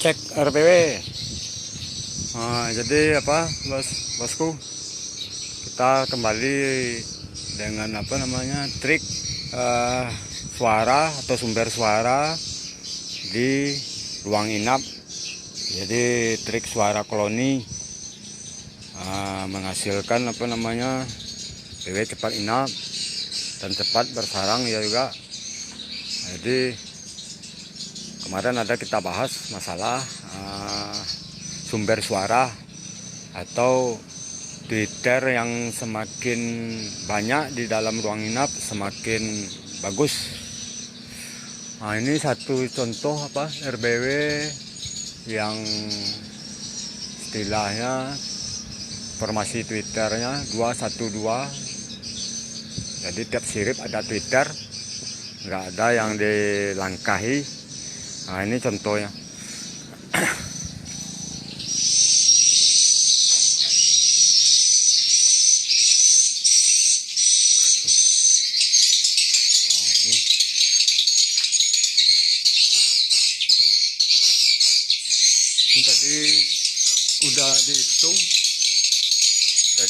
Cek RPW. Nah, jadi apa, bosku, kita kembali dengan apa namanya trik suara atau sumber suara di ruang inap. Jadi trik suara koloni menghasilkan apa namanya PW cepat inap dan cepat bersarang ya juga. Jadi kemarin ada kita bahas masalah sumber suara atau Twitter yang semakin banyak di dalam ruang inap semakin bagus. Nah, ini satu contoh apa RBW yang istilahnya formasi Twitternya 212. Jadi tiap sirip ada Twitter, nggak ada yang dilangkahi. Nah, ini contohnya. Ini tadi udah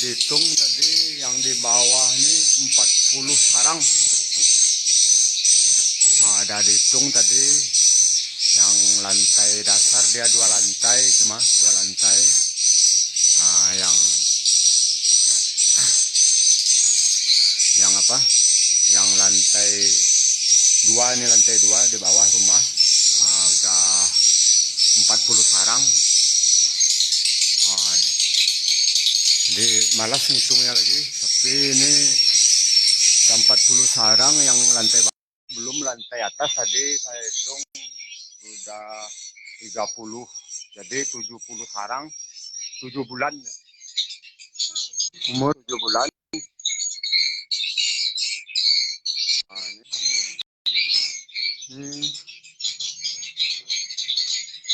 dihitung tadi yang di bawah ini 40 sarang. Nah, ada dihitung tadi yang lantai dasar dia 2 lantai, cuma 2 lantai. Nah, yang apa? Yang lantai 2 ini lantai 2 di bawah rumah. Nah, udah 40 sarang. Nah, jadi malas ngitungnya lagi, tapi ini ada 40 sarang yang lantai bawah. Belum lantai atas tadi saya hitung udah 30. Jadi 70 sarang, 7 bulan. Umur 7 bulan.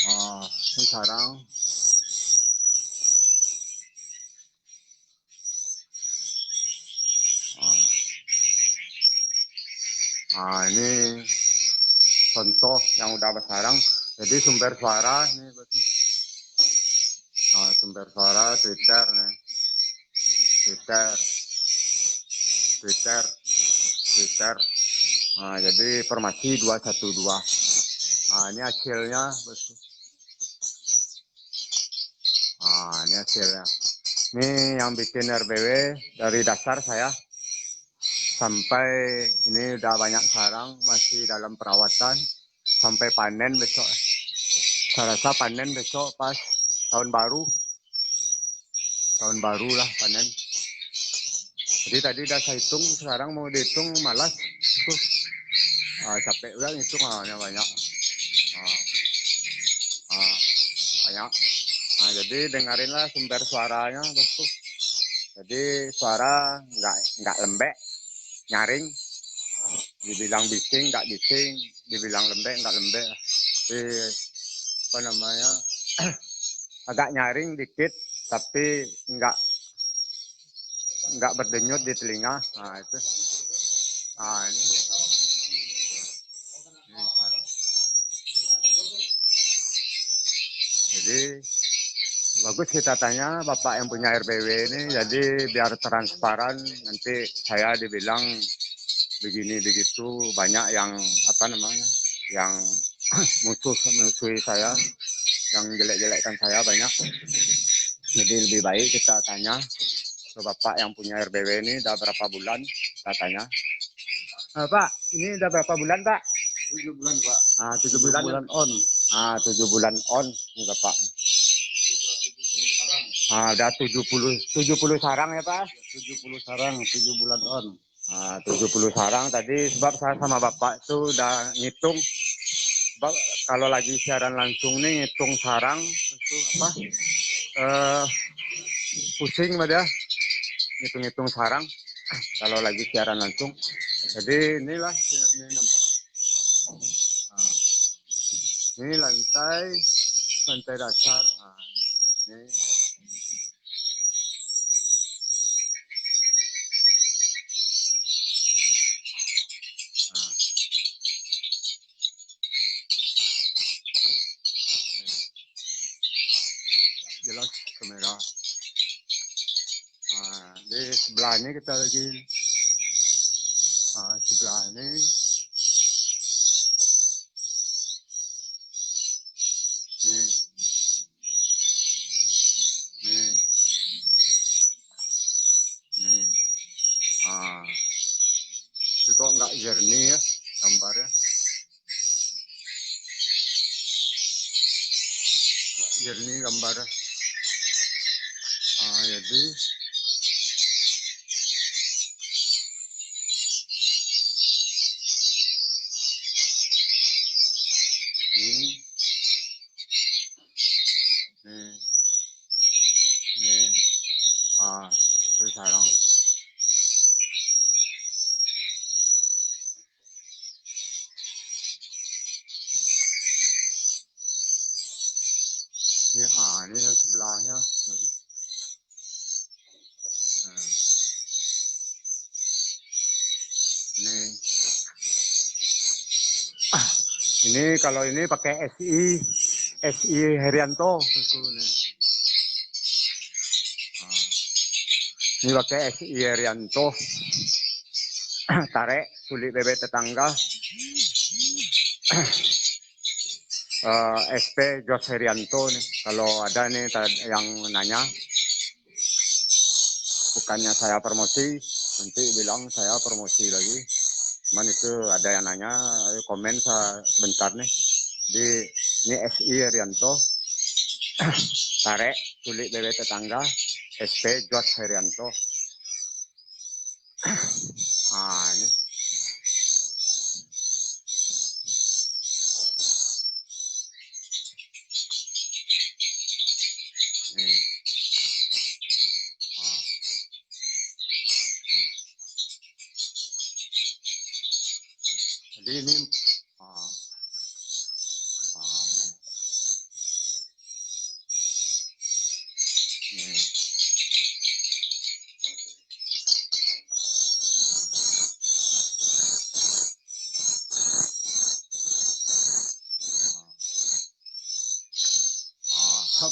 Nah, ini sarang. Ini contoh yang udah bersarang. Jadi sumber suara ini betul. Sumber suara Twitter nih. Twitter. Nah, jadi formasi 212. Nah, ini hasilnya betul. Nah, ini hasilnya. Ini yang bikin RBW dari dasar saya sampai ini udah banyak sarang, masih dalam perawatan sampai panen besok. Saya rasa panen besok pas tahun baru lah panen. Jadi tadi udah saya hitung, sekarang mau dihitung malas itu. Capek udah ngitung banyak. Banyak. Nah, jadi dengarinlah sumber suaranya bosku. Jadi suara nggak lembek, nyaring. Dibilang bising nggak bising, dibilang lembek nggak lembek. Jadi apa namanya agak nyaring dikit, tapi nggak berdenyut di telinga. Nah, itu. Nah, ini. Jadi bagus kita tanya Bapak yang punya RBW ini, jadi biar transparan. Nanti saya dibilang begini begitu, banyak yang apa namanya, yang musuhi saya, yang jelek-jelekkan saya banyak. Jadi lebih baik kita tanya ke Bapak yang punya RBW ini udah berapa bulan, kita tanya. Pak, ini udah berapa bulan Pak? 7 bulan Pak. 7 bulan on. 7 bulan on ini Bapak. Ada 70 sarang ya Pak? 70 sarang, 7 bulan on. 70 sarang tadi, sebab saya sama Bapak itu udah ngitung. Sebab kalau lagi siaran langsung nih ngitung sarang itu apa? Pusing Mbak ya. Ngitung-ngitung sarang kalau lagi siaran langsung. Jadi inilah ini lantai dasar. Ini. kamera. Di sebelahnya kita lagi. Sebelah ini. Nih. Nih. Nih. Ini kok nggak jernih ya gambarnya. Jernih gambarnya. Jadi ini. Nih. Nih. Itu sarang. Ini yang sebelahnya. Ini kalau ini pakai SI Herianto. Ini pakai SI Herianto. Tarik sulit bebek tetangga. SP Jos Herianto nih. Kalau ada nih yang nanya, bukannya saya promosi, nanti bilang saya promosi lagi. Cuman itu ada yang nanya, komen sebentar nih. Ini SI Herianto. Tarik sulit bebek tetangga. SP Jos Herianto. Ini. Jadi ini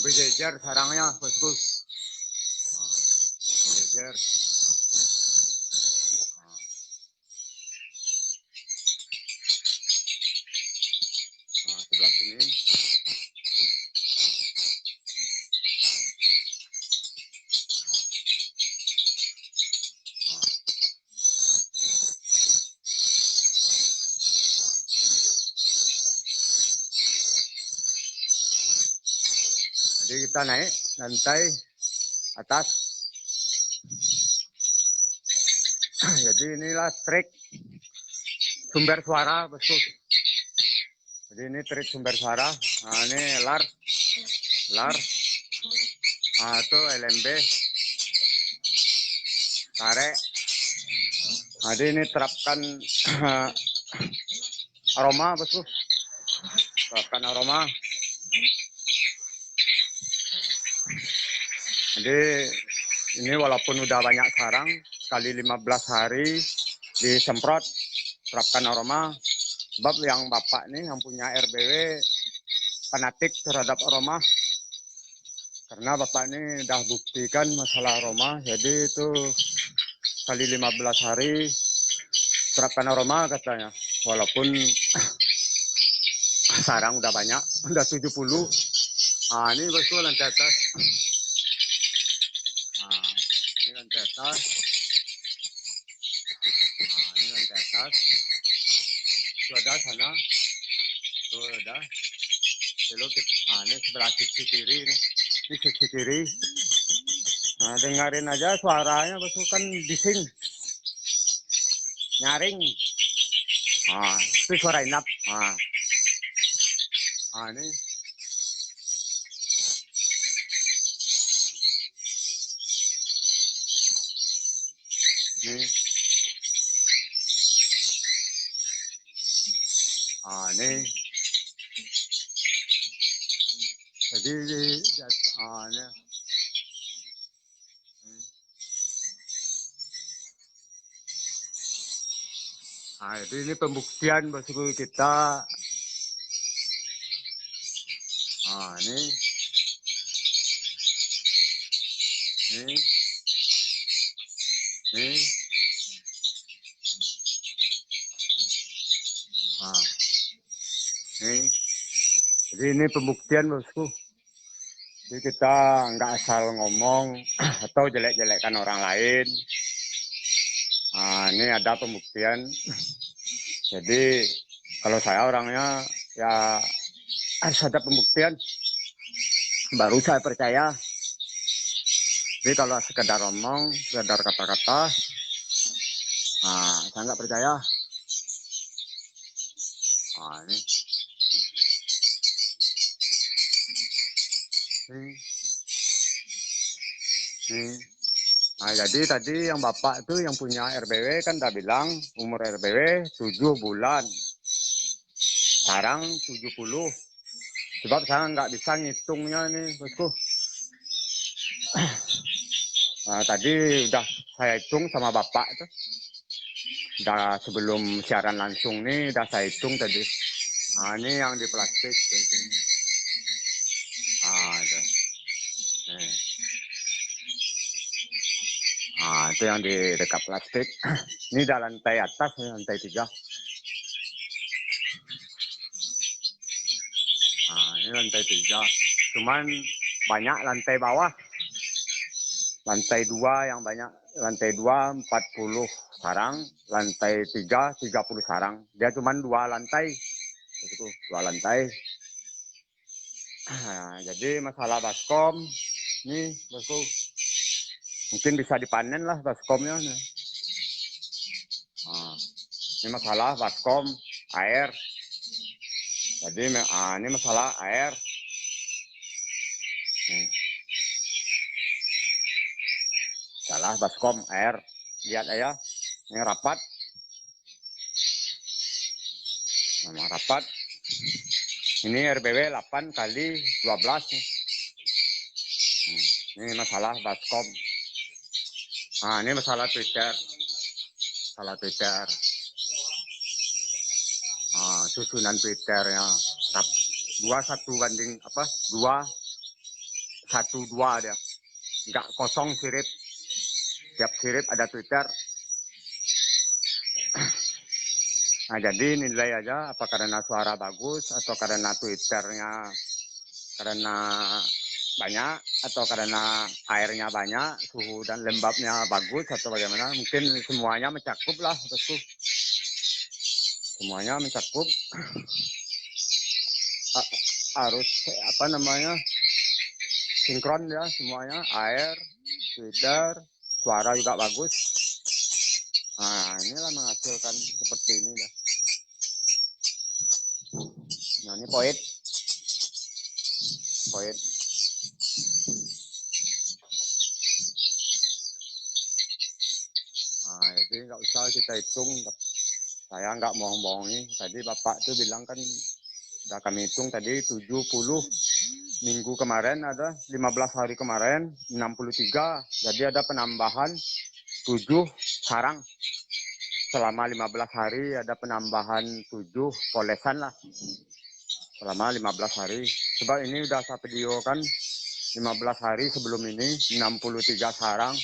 berjejer sarangnya, bosku. Berjejer. Sebelah sini. Jadi kita naik lantai atas. Jadi inilah trik sumber suara, bosku. Jadi ini trik sumber suara. Ini lar. Itu LMB. Tarik. Jadi ini terapkan aroma, bosku. Terapkan aroma. Jadi ini walaupun udah banyak sarang, kali 15 hari disemprot, terapkan aroma. Sebab yang bapak nih yang punya RBW fanatik terhadap aroma. Karena bapak ini udah buktikan masalah aroma, jadi itu kali 15 hari terapkan aroma katanya. Walaupun sarang udah banyak, udah 70. Ini bosku lantai atas. Ini lantai atas. Ini lantai atas. Itu ada sana. Itu ada. Ini sebelah sisi kiri. Ini sisi kiri. Dengarin aja suaranya, bosku, kan bising. Nyaring. Itu suara inap. Ini. Nih. Nih. Jadi nih. Jadi ini pembuktian bosku kita. Ini. Nih, nih. Nah, nih. Jadi ini pembuktian bosku. Jadi kita nggak asal ngomong atau jelek-jelekkan orang lain. Nah, ini ada pembuktian. Jadi kalau saya orangnya ya harus ada pembuktian baru saya percaya. Jadi kalau sekedar ngomong, sekedar kata-kata, nah saya nggak percaya. Nah, ini. Hmm. Nah, jadi tadi yang Bapak itu yang punya RBW kan udah bilang umur RBW 7 bulan. Sekarang 70. Sebab saya nggak bisa ngitungnya nih, bosku. Nah, tadi udah saya hitung sama Bapak itu. Udah sebelum siaran langsung nih, udah saya hitung tadi. Nah, ini yang di plastik. Ah, itu. Nih. Nah, itu yang di dekat plastik. Ini udah lantai atas, lantai 3. Nah, ini lantai 3. Cuman banyak lantai bawah. Lantai 2 yang banyak. Lantai 2, 40 sarang. Lantai 3, 30 sarang. Dia cuman 2 lantai. Itu 2 lantai. Nah, jadi masalah baskom. Nih, bosku. Mungkin bisa dipanen lah baskomnya. Nah, ini masalah baskom air. Jadi ini masalah air. Salah baskom air. Lihat aja. Ini rapat. Memang rapat. Ini RBW 8 kali 12. Ini masalah baskom. Nah, ini masalah Twitter. Masalah Twitter. Susunan Twitternya. 21 banding apa? 2, 1, 2 dia. Enggak kosong sirip. Tiap sirip ada Twitter. Nah, jadi nilai aja apa karena suara bagus atau karena Twitternya karena banyak atau karena airnya banyak, suhu dan lembabnya bagus atau bagaimana. Mungkin semuanya mencakup lah, bosku. Semuanya mencakup. Harus apa namanya sinkron ya semuanya, air, Twitter, suara juga bagus. Nah, inilah menghasilkan seperti ini dah. Nah, ini poin. Nah, jadi nggak usah kita hitung. Saya nggak bohong-bohongi. Tadi Bapak tuh bilang kan udah kami hitung tadi 70. Minggu kemarin ada 15 hari kemarin 63. Jadi ada penambahan 7 sarang. Selama 15 hari ada penambahan 7 polesan lah. Selama 15 hari. Sebab ini udah saya video kan 15 hari sebelum ini 63 sarang.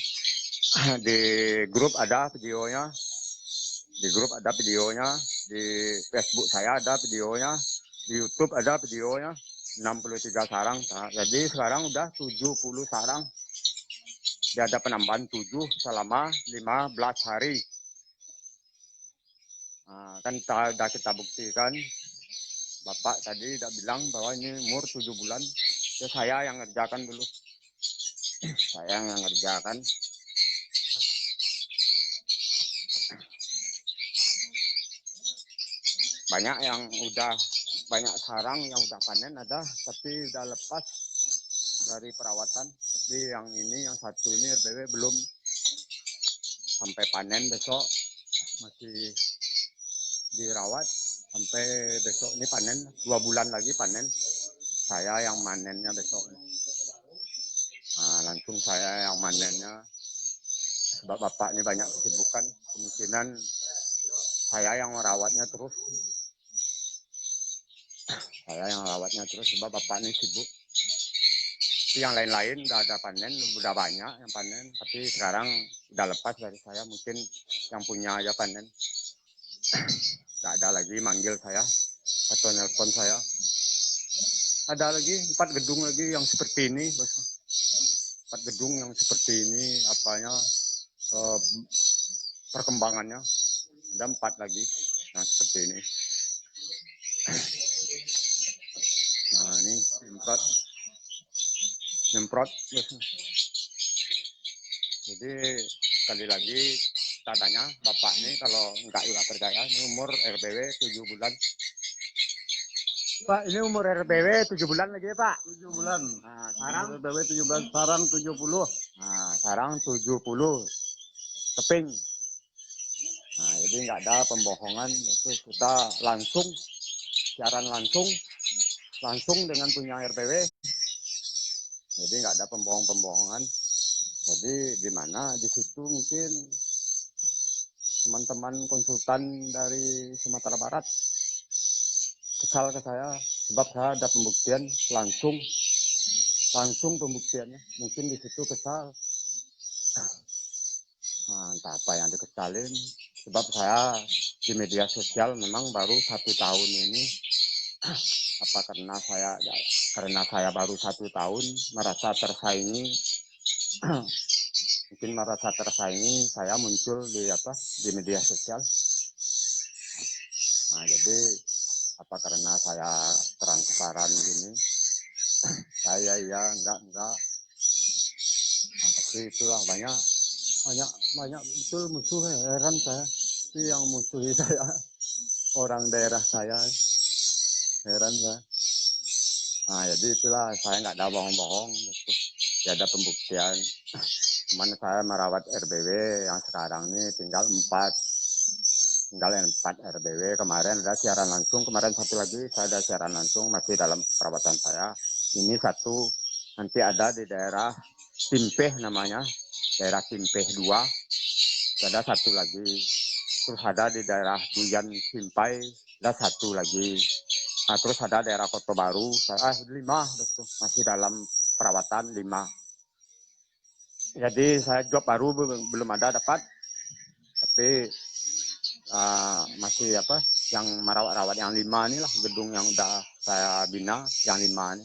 Di grup ada videonya. Di grup ada videonya. Di Facebook saya ada videonya. Di YouTube ada videonya. 63 sarang. Nah, jadi sekarang udah 70 sarang. Dia ada penambahan 7 selama 15 hari. Nah, kan sudah kita buktikan. Bapak tadi udah bilang bahwa ini umur 7 bulan. Ya, saya yang ngerjakan dulu. Saya yang ngerjakan. Banyak yang udah, banyak sarang yang udah panen ada, tapi udah lepas dari perawatan. Tapi yang ini, yang satu ini RBW belum sampai panen besok. Masih dirawat sampai besok ini panen. 2 bulan lagi panen. Saya yang manennya besok. Nah, langsung saya yang manennya. Sebab Bapak ini banyak kesibukan. Kemungkinan saya yang merawatnya terus. Saya yang merawatnya terus sebab Bapak ini sibuk. Yang lain-lain udah ada panen, udah banyak yang panen. Tapi sekarang udah lepas dari saya, mungkin yang punya aja panen. Nggak ada lagi manggil saya atau nelpon saya. Ada lagi 4 gedung lagi yang seperti ini, bos. 4 gedung yang seperti ini, apanya perkembangannya. Ada 4 lagi yang seperti ini. Nah ini nyemprot. Jadi sekali lagi saya tanya bapak ini, kalau nggak percaya, ini umur RBW 7 bulan. Pak, ini umur RBW 7 bulan lagi ya Pak? 7 bulan. Nah, sekarang RBW 7 bulan, sarang 70. Nah, sarang 70 keping. Nah, jadi nggak ada pembohongan, itu kita langsung siaran langsung dengan punya RBW. Jadi nggak ada pembohongan. Jadi di mana di situ mungkin teman-teman konsultan dari Sumatera Barat kesal ke saya, sebab saya ada pembuktian langsung pembuktiannya. Mungkin di situ kesal. Nah, entah apa yang dikesalin, sebab saya di media sosial memang baru 1 tahun ini. Apa karena saya baru 1 tahun merasa tersaingi. Mungkin merasa tersaingi, saya muncul di media sosial. Nah, jadi apa karena saya transparan gini, saya ya enggak. Nah, tapi itulah banyak betul musuh. Heran saya, itu yang musuhi saya orang daerah saya, heran saya. Nah, jadi itulah saya nggak ada bohong-bohong, ya ada pembuktian. Cuman saya merawat RBW yang sekarang ini tinggal 4 RBW. Kemarin ada siaran langsung, kemarin 1 lagi saya ada siaran langsung, masih dalam perawatan saya. Ini 1, nanti ada di daerah Simpeh namanya, daerah Simpeh 2, ada 1 lagi. Terus ada di daerah Duyan Simpai, ada 1 lagi. Nah, terus ada daerah Kota Baru, 5, masih dalam perawatan 5. Jadi saya job baru belum ada dapat, tapi masih yang merawat-rawat yang 5 inilah, gedung yang udah saya bina yang 5 ini.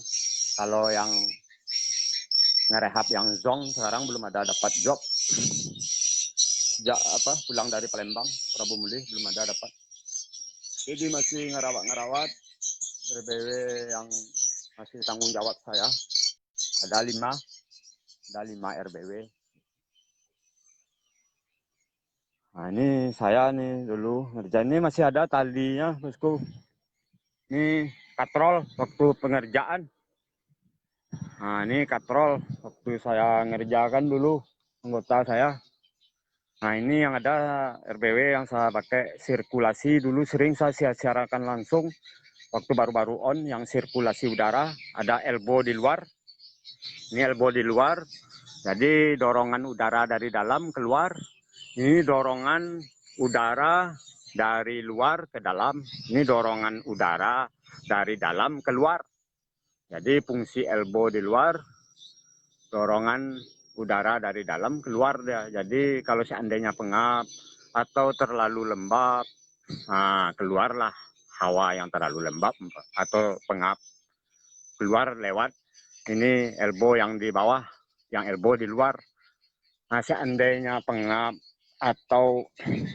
Kalau yang ngerehab yang zong sekarang belum ada dapat job. Sejak pulang dari Palembang, Rabu Muli belum ada dapat. Jadi masih ngerawat RBW yang masih tanggung jawab saya. Ada 5 RBW. Nah, ini saya nih dulu ngerjain, ini masih ada talinya, bosku. Ini katrol waktu pengerjaan. Nah, ini katrol waktu saya ngerjakan dulu, anggota saya. Nah, ini yang ada RBW yang saya pakai sirkulasi dulu, sering saya siarakan langsung waktu baru-baru on, yang sirkulasi udara. Ada elbow di luar. Ini elbow di luar, jadi dorongan udara dari dalam keluar. Ini dorongan udara dari luar ke dalam. Ini dorongan udara dari dalam keluar. Jadi fungsi elbow di luar, dorongan udara dari dalam keluar dia. Jadi kalau seandainya pengap atau terlalu lembab, nah keluarlah hawa yang terlalu lembab atau pengap, keluar lewat ini elbow yang di bawah, yang elbow di luar. Nah, seandainya pengap atau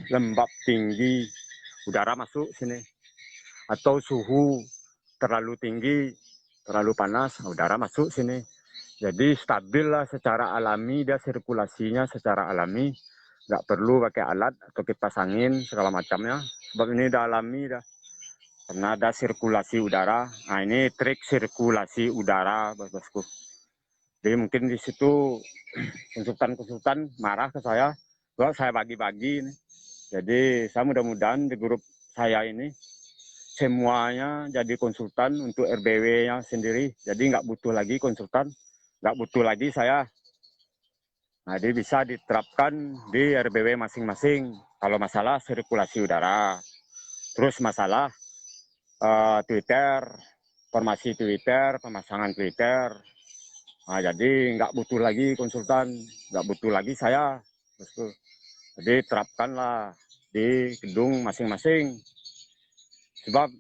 lembab tinggi, udara masuk sini. Atau suhu terlalu tinggi, terlalu panas, udara masuk sini. Jadi stabil lah secara alami, dia sirkulasinya secara alami. Nggak perlu pakai alat atau kipas angin segala macamnya. Sebab ini udah alami dah. Karena ada sirkulasi udara. Nah, ini trik sirkulasi udara, bosku. Jadi mungkin di situ konsultan marah ke saya, kalau saya bagi-bagi. Jadi saya mudah-mudahan di grup saya ini semuanya jadi konsultan untuk RBW-nya sendiri. Jadi nggak butuh lagi konsultan, nggak butuh lagi saya. Nah, jadi bisa diterapkan di RBW masing-masing. Kalau masalah sirkulasi udara, terus masalah Twitter, formasi Twitter, pemasangan Twitter. Nah, jadi nggak butuh lagi konsultan, nggak butuh lagi saya. Jadi terapkanlah di gedung masing-masing. Sebab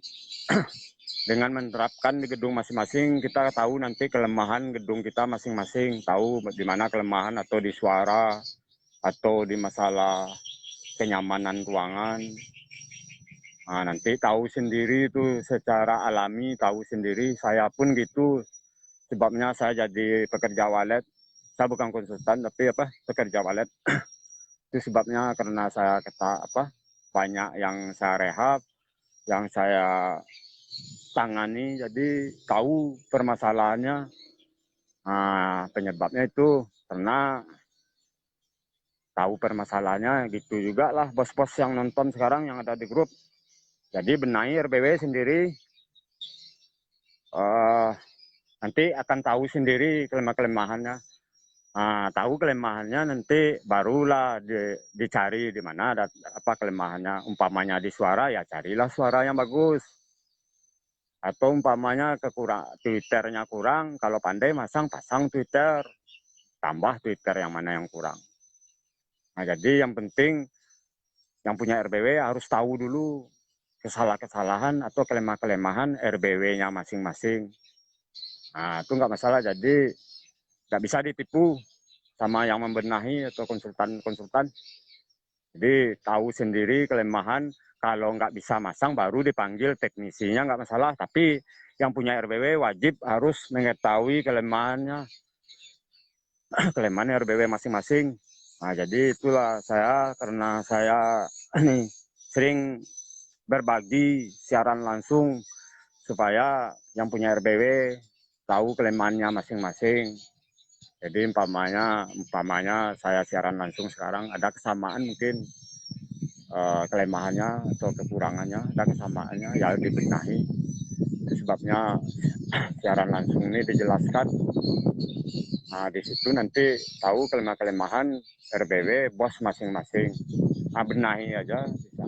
dengan menerapkan di gedung masing-masing, kita tahu nanti kelemahan gedung kita masing-masing, tahu di mana kelemahan atau di suara, atau di masalah kenyamanan ruangan. Nah, nanti tahu sendiri itu secara alami, tahu sendiri. Saya pun gitu, sebabnya saya jadi pekerja walet. Saya bukan konsultan, tapi pekerja walet. Itu sebabnya karena saya banyak yang saya rehab, yang saya tangani, jadi tahu permasalahannya. Nah, penyebabnya itu karena tahu permasalahannya, gitu juga lah bos-bos yang nonton sekarang yang ada di grup. Jadi benahi RBW sendiri, nanti akan tahu sendiri kelemahannya. Nah, tahu kelemahannya nanti barulah dicari di mana ada kelemahannya. Umpamanya di suara, ya carilah suara yang bagus. Atau umpamanya Twitternya kurang, kalau pandai pasang Twitter, tambah Twitter yang mana yang kurang. Nah, jadi yang penting yang punya RBW harus tahu dulu kesalahan atau kelemahan RBW-nya masing-masing. Nah, itu nggak masalah, jadi nggak bisa ditipu sama yang membenahi atau konsultan-konsultan. Jadi tahu sendiri kelemahan, kalau nggak bisa masang baru dipanggil teknisinya, nggak masalah. Tapi yang punya RBW wajib harus mengetahui kelemahan RBW masing-masing. Nah, jadi itulah karena saya sering berbagi siaran langsung supaya yang punya RBW tahu kelemahannya masing-masing. Jadi umpamanya saya siaran langsung sekarang ada kesamaan mungkin kelemahannya atau kekurangannya, ada kesamaannya, ya dibenahi. Itu sebabnya siaran langsung ini dijelaskan. Nah, di situ nanti tahu kelemahan RBW bos masing-masing. Nah, benahi aja bisa.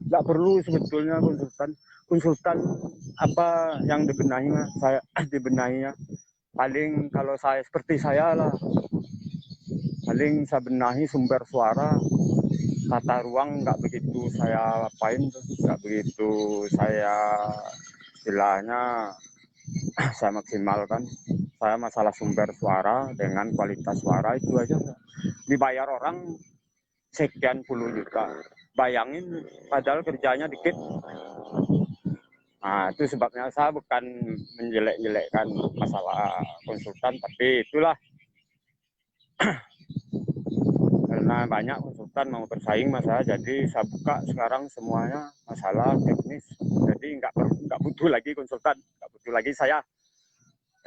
Nggak perlu sebetulnya konsultan apa yang dibenahinya, saya dibenahinya. Paling kalau saya seperti saya lah, paling saya benahi sumber suara, tata ruang nggak begitu saya apain tuh, nggak begitu saya istilahnya saya maksimalkan. Saya masalah sumber suara dengan kualitas suara itu aja. Dibayar orang sekian puluh juta, bayangin padahal kerjanya dikit. Nah, itu sebabnya saya bukan menjelek-jelekkan masalah konsultan, tapi itulah karena banyak konsultan mau bersaing masalah, jadi saya buka sekarang semuanya masalah teknis. Jadi nggak butuh lagi konsultan, nggak butuh lagi saya.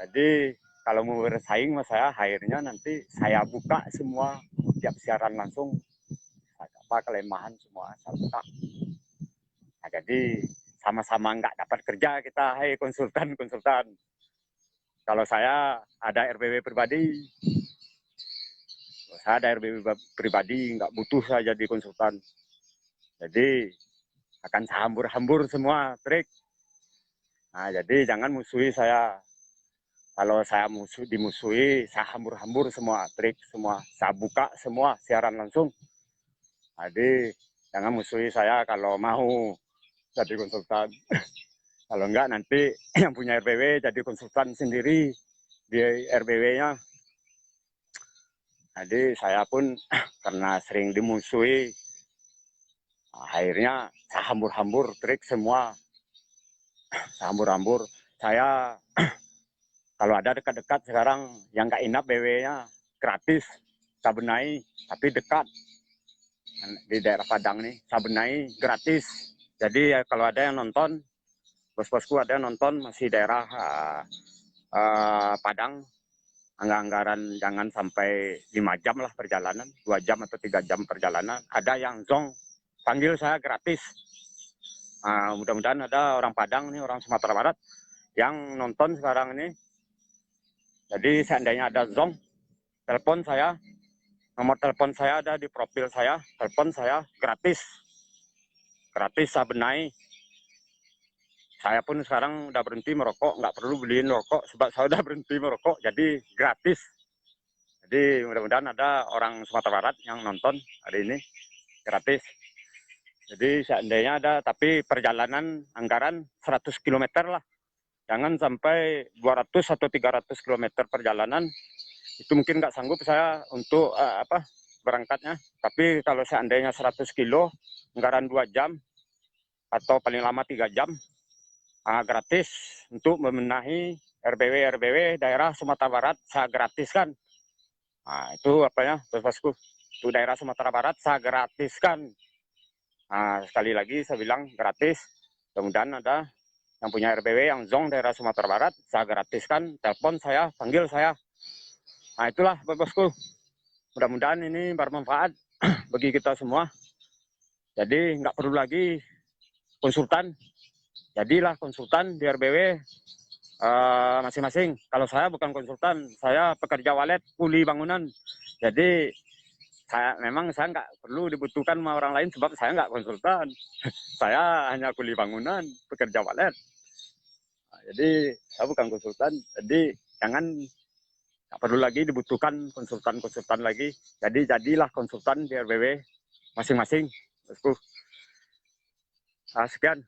Jadi kalau mau bersaing sama saya, akhirnya nanti saya buka semua tiap siaran langsung, kelemahan semua saya buka. Nah, jadi sama-sama nggak dapat kerja kita, hai konsultan. Kalau saya ada RBW pribadi, nggak butuh saya jadi konsultan. Jadi akan saya hambur-hambur semua trik. Nah, jadi jangan musuhi saya. Kalau saya dimusuhi, saya hambur-hambur semua trik, semua saya buka semua siaran langsung. Jadi jangan musuhi saya kalau mau jadi konsultan. Kalau enggak nanti yang punya RBW jadi konsultan sendiri di RBW-nya. Jadi saya pun karena sering dimusuhi, akhirnya saya hambur-hambur trik semua. Saya hambur-hambur. Saya kalau ada dekat-dekat sekarang yang nggak inap BW-nya gratis, saya benahi, tapi dekat di daerah Padang nih, saya benahi gratis. Jadi kalau ada yang nonton, bos-bosku ada yang nonton masih daerah Padang, anggaran jangan sampai 5 jam lah perjalanan, 2 jam atau 3 jam perjalanan. Ada yang zong, panggil saya gratis. Mudah-mudahan ada orang Padang nih, orang Sumatera Barat yang nonton sekarang ini. Jadi seandainya ada zong, telepon saya, nomor telepon saya ada di profil saya, telepon saya gratis saya benahi. Saya pun sekarang udah berhenti merokok, nggak perlu beliin rokok sebab saya udah berhenti merokok, jadi gratis. Jadi mudah-mudahan ada orang Sumatera Barat yang nonton hari ini gratis. Jadi seandainya ada, tapi perjalanan anggaran 100 km lah. Jangan sampai 200 atau 300 km perjalanan. Itu mungkin nggak sanggup saya untuk berangkatnya. Tapi kalau seandainya 100 kilo, anggaran 2 jam atau paling lama 3 jam, gratis untuk membenahi RBW daerah Sumatera Barat, saya gratiskan. Nah, itu bosku, untuk daerah Sumatera Barat saya gratiskan. Nah, sekali lagi saya bilang gratis. Mudah-mudahan ada yang punya RBW yang zong daerah Sumatera Barat, saya gratiskan. Telepon saya, panggil saya. Nah, itulah bosku. Mudah-mudahan ini bermanfaat bagi kita semua. Jadi nggak perlu lagi konsultan. Jadilah konsultan di RBW masing-masing. Kalau saya bukan konsultan, saya pekerja walet, kuli bangunan. Jadi memang saya nggak perlu dibutuhkan sama orang lain sebab saya nggak konsultan. Saya hanya kuli bangunan, pekerja walet. Nah, jadi saya bukan konsultan. Jadi nggak perlu lagi dibutuhkan konsultan lagi. Jadi jadilah konsultan di RBW masing-masing. Sekian.